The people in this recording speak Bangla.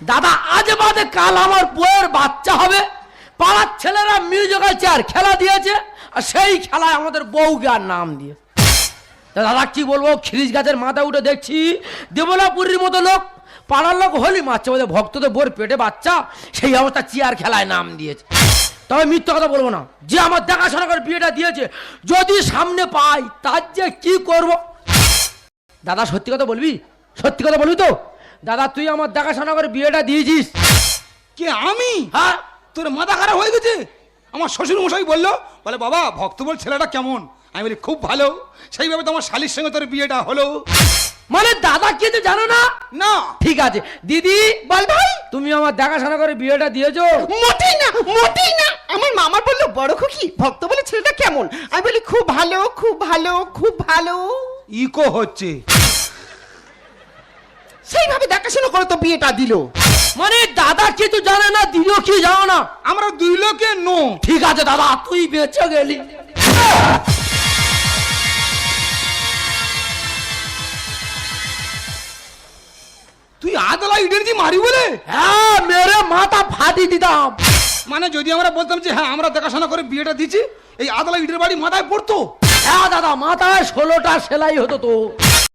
দাদা আজ বাদে কাল আমার বউয়ের বাচ্চা হবে, পাড়ার ছেলেরা মিউজিক্যাল চেয়ার খেলা দিয়েছে, আর সেই খেলায় আমাদের বউকে আর নাম দিয়ে। দাদা কি বলবো, খিরিজ গাছের মাথা উঠে দেখছি দেবলাপুরীর মতো লোক, পাড়ার লোক হোলি মারছে, আমাদের ভক্তদের বোর পেটে বাচ্চা, সেই অবস্থা চেয়ার খেলায় নাম দিয়েছে। তবে মিথ্যা কথা বলবো না, যে আমার দেখাশোনা করে বিয়েটা দিয়েছে যদি সামনে পাই তার যে কি করব। দাদা সত্যি কথা বলবি? সত্যি কথা বলবি তো? দাদা তুই আমার দেখাশোনা করে বিয়েটা দিয়েছিস। কে আমি? হ্যাঁ। তোর মাথা খারাপ হয়ে গেছে? আমার শ্বশুর মশাই বললো, বলে বাবা ভক্ত বল ছেলেটা কেমন? আমি বলি খুব ভালো। সেইভাবে তোমার শালির সঙ্গে তোর বিয়েটা হলো। মানে দাদা কিছু জানো না? না। ঠিক আছে দিদি বল ভাই। তুমি আমার দেখাশোনা করে বিয়েটা দিয়েছো? মোটেই না, মোটেই না। আমার মামা বললো বড় খুকি ভক্ত বলে ছেলেটা কেমন? আমি বলি খুব ভালো, খুব ভালো, খুব ভালো। ইকো হচ্ছে। সেইভাবে দেখাশোনা করে তো বিয়েটা দিল। মানে দাদা কিছু জানে না, দিদিও কি জানো না? আমরা দুই লোকে নো। ঠিক আছে দাদা তুই বেঁচে গেলি। তুই আদলা ইটের দিয়ে মারি বলে? হ্যাঁ মেরে মাথা ফাটি দিতাম। মানে যদি আমরা বলতাম যে হ্যাঁ আমরা দেখাশোনা করে বিয়েটা দিচ্ছি, এই আদলা ইটের বাড়ি মাথায় পড়তো। হ্যাঁ দাদা মাথায় 16টা সেলাই হতো তো।